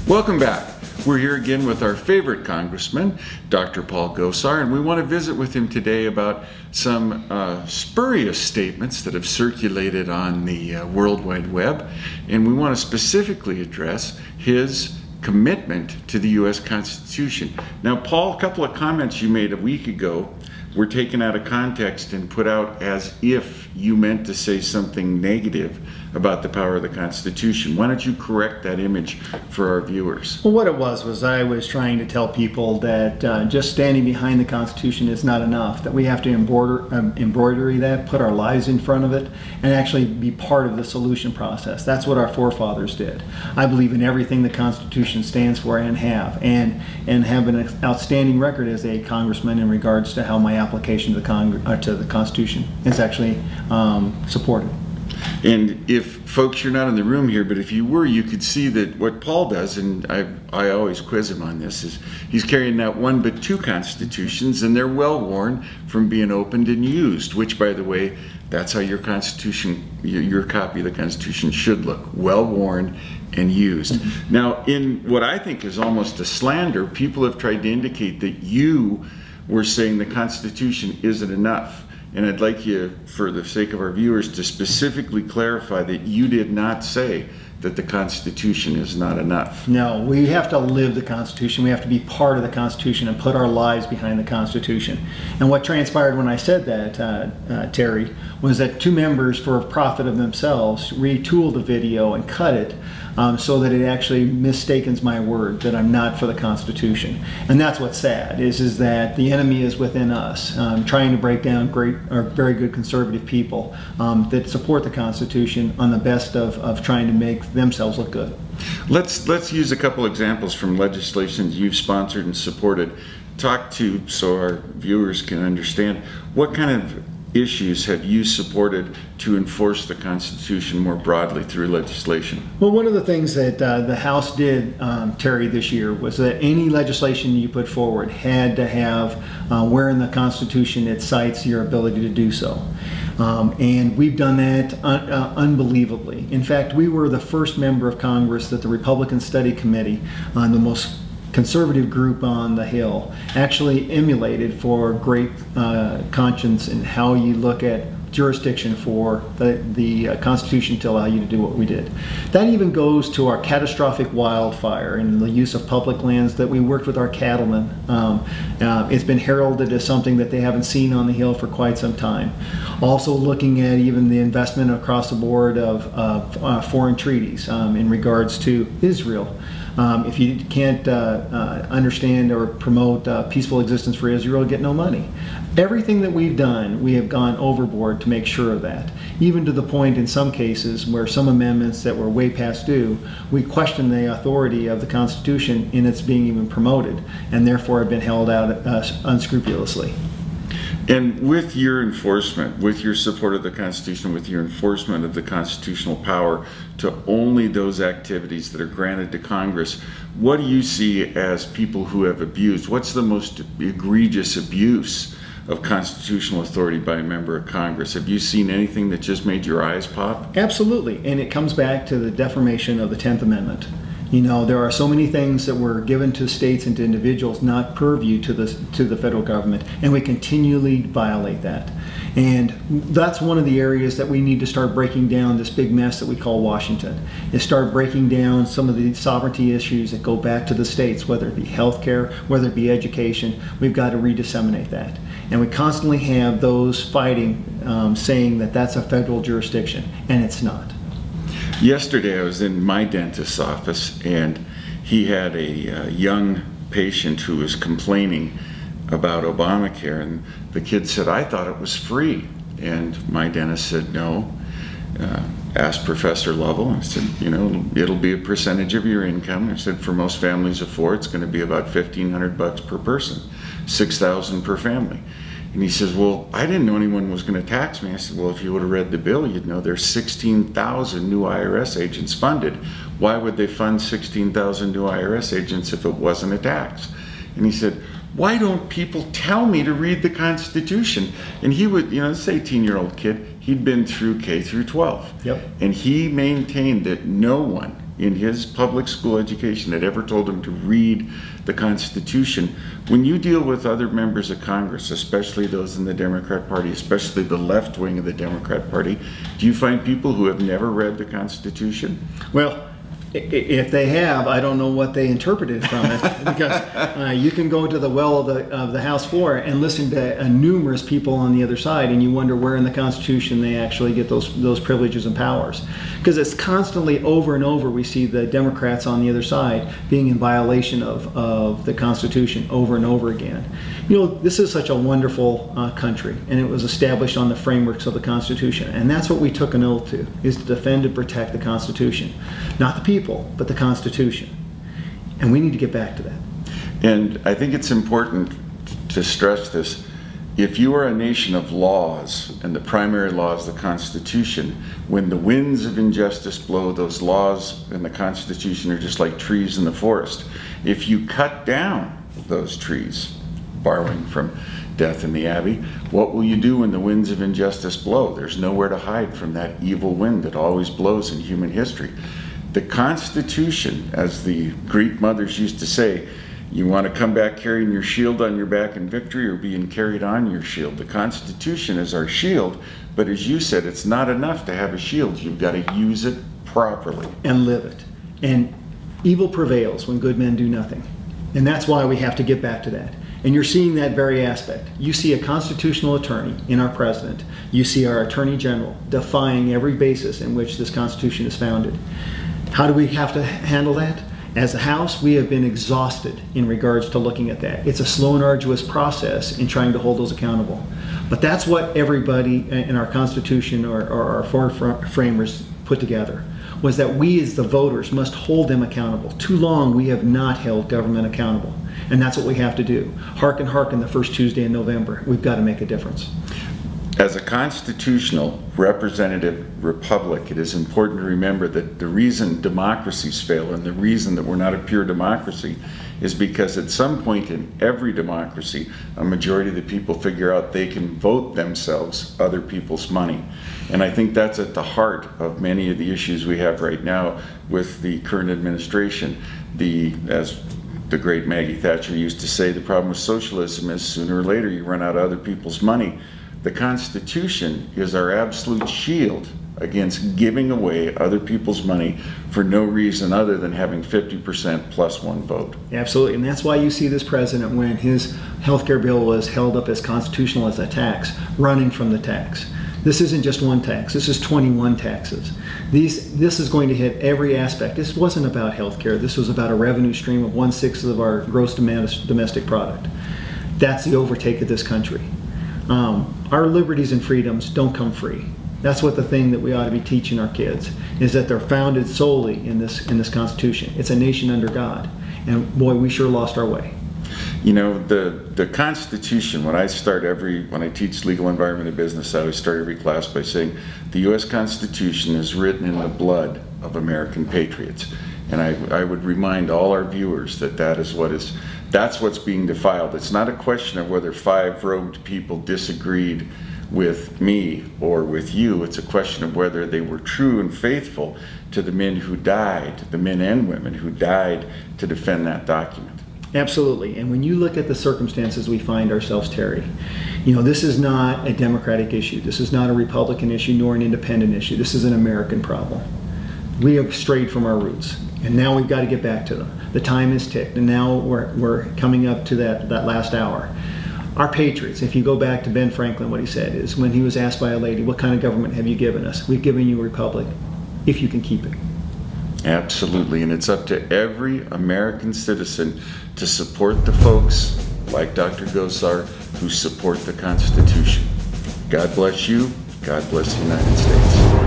Welcome back. We're here again with our favorite congressman, Dr. Paul Gosar, and we want to visit with him today about some spurious statements that have circulated on the World Wide Web, and we want to specifically address his commitment to the U.S. Constitution. Now, Paul, a couple of comments you made a week ago were taken out of context and put out as if you meant to say something negative about the power of the Constitution. Why don't you correct that image for our viewers? Well, what it was I was trying to tell people that just standing behind the Constitution is not enough, that we have to embroidery that, put our lives in front of it, and actually be part of the solution process. That's what our forefathers did. I believe in everything the Constitution stands for and have an outstanding record as a congressman in regards to how my application to the Constitution is actually supported. And if folks, you're not in the room here, but if you were, you could see that what Paul does, and I always quiz him on this, is he's carrying not one but two constitutions, and they're well worn from being opened and used, which, by the way, that's how your Constitution, your copy of the Constitution should look, well worn and used. Mm-hmm. Now, in what I think is almost a slander, people have tried to indicate that you were saying the Constitution isn't enough. And I'd like you, for the sake of our viewers, to specifically clarify that you did not say that the Constitution is not enough. No, we have to live the Constitution. We have to be part of the Constitution and put our lives behind the Constitution. And what transpired when I said that, Terry, was that two members, for profit of themselves, retooled the video and cut it so that it actually mistakens my word, that I'm not for the Constitution. And that's what's sad, is that the enemy is within us, trying to break down very good conservative people that support the Constitution on the best of trying to make themselves look good. Let's use a couple examples from legislation you've sponsored and supported. Talk to, so our viewers can understand, what kind of issues have you supported to enforce the Constitution more broadly through legislation? Well, one of the things that the House did, Terry, this year was that any legislation you put forward had to have where in the Constitution it cites your ability to do so. And we've done that unbelievably. In fact, we were the first member of Congress that the Republican Study Committee, the most conservative group on the Hill, actually emulated for great conscience in how you look at jurisdiction for the Constitution to allow you to do what we did. That even goes to our catastrophic wildfire and the use of public lands that we worked with our cattlemen. It's been heralded as something that they haven't seen on the Hill for quite some time. Also looking at even the investment across the board of foreign treaties in regards to Israel. If you can't understand or promote peaceful existence for Israel, you get no money. Everything that we've done, we have gone overboard to make sure of that. Even to the point in some cases where some amendments that were way past due, we question the authority of the Constitution in its being even promoted, and therefore have been held out unscrupulously. And with your enforcement, with your support of the Constitution, with your enforcement of the constitutional power to only those activities that are granted to Congress, what do you see as people who have abused? What's the most egregious abuse of constitutional authority by a member of Congress? Have you seen anything that just made your eyes pop? Absolutely, and it comes back to the defamation of the 10th Amendment. You know, there are so many things that were given to states and to individuals, not purview to the federal government, and we continually violate that. And that's one of the areas that we need to start breaking down this big mess that we call Washington, is start breaking down some of the sovereignty issues that go back to the states, whether it be healthcare, whether it be education. We've got to redisseminate that. And we constantly have those fighting, saying that that's a federal jurisdiction, and it's not. Yesterday I was in my dentist's office, and he had a young patient who was complaining about Obamacare, and the kid said, "I thought it was free." And my dentist said, "No. Asked Professor Lovell." I said, "You know, it'll be a percentage of your income." I said, "For most families of four, it's going to be about $1,500 per person, $6,000 per family." And he says, "Well, I didn't know anyone was going to tax me." I said, "Well, if you would have read the bill, you'd know there's 16,000 new IRS agents funded. Why would they fund 16,000 new IRS agents if it wasn't a tax?" And he said, "Why don't people tell me to read the Constitution?" And he would, you know, this 18-year-old kid, he'd been through K through 12. Yep. And he maintained that no one in his public school education had ever told him to read the Constitution. When you deal with other members of Congress, especially those in the Democrat Party, especially the left wing of the Democrat Party, do you find people who have never read the Constitution? Well, if they have, I don't know what they interpreted from it, because you can go to the well of the House floor and listen to numerous people on the other side, and you wonder where in the Constitution they actually get those privileges and powers. Because it's constantly over and over we see the Democrats on the other side being in violation of the Constitution over and over again. You know, this is such a wonderful country, and it was established on the frameworks of the Constitution, and that's what we took an oath to, is to defend and protect the Constitution. Not the people, but the Constitution. And we need to get back to that. And I think it's important to stress this. If you are a nation of laws, and the primary law is the Constitution, when the winds of injustice blow, those laws and the Constitution are just like trees in the forest. If you cut down those trees, borrowing from Death in the Abbey, what will you do when the winds of injustice blow? There's nowhere to hide from that evil wind that always blows in human history. The Constitution, as the Greek mothers used to say, you want to come back carrying your shield on your back in victory or being carried on your shield. The Constitution is our shield, but as you said, it's not enough to have a shield. You've got to use it properly. And live it. And evil prevails when good men do nothing. And that's why we have to get back to that. And you're seeing that very aspect. You see a constitutional attorney in our president. You see our attorney general defying every basis in which this Constitution is founded. How do we have to handle that? As a House, we have been exhausted in regards to looking at that. It's a slow and arduous process in trying to hold those accountable. But that's what everybody in our Constitution or our framers put together, was that we as the voters must hold them accountable. Too long we have not held government accountable. And that's what we have to do. Hearken, hearken, the first Tuesday in November. We've got to make a difference. As a constitutional representative republic, it is important to remember that the reason democracies fail and the reason that we're not a pure democracy is because at some point in every democracy, a majority of the people figure out they can vote themselves other people's money. And I think that's at the heart of many of the issues we have right now with the current administration. As the great Maggie Thatcher used to say, the problem with socialism is sooner or later you run out of other people's money. The Constitution is our absolute shield against giving away other people's money for no reason other than having 50% plus one vote. Absolutely, and that's why you see this president, when his health care bill was held up as constitutional as a tax, running from the tax. This isn't just one tax, this is 21 taxes. This is going to hit every aspect. This wasn't about health care, this was about a revenue stream of 1/6 of our gross domestic product. That's the overtake of this country. Our liberties and freedoms don't come free. That's what the thing that we ought to be teaching our kids, is that they're founded solely in this Constitution. It's a nation under God. And boy, we sure lost our way. You know, the Constitution, when I teach legal environment and business, I always start every class by saying the U.S. Constitution is written in the blood of American patriots. And I would remind all our viewers that that's what's being defiled. It's not a question of whether 5 robed people disagreed with me or with you. It's a question of whether they were true and faithful to the men who died, the men and women who died to defend that document. Absolutely. And when you look at the circumstances we find ourselves, Terry, you know, this is not a Democratic issue. This is not a Republican issue nor an independent issue. This is an American problem. We have strayed from our roots, and now we've got to get back to them. The time is ticked, and now we're coming up to that last hour. Our patriots, if you go back to Ben Franklin, what he said is, when he was asked by a lady, what kind of government have you given us? We've given you a republic, if you can keep it. Absolutely, and it's up to every American citizen to support the folks like Dr. Gosar who support the Constitution. God bless you. God bless the United States.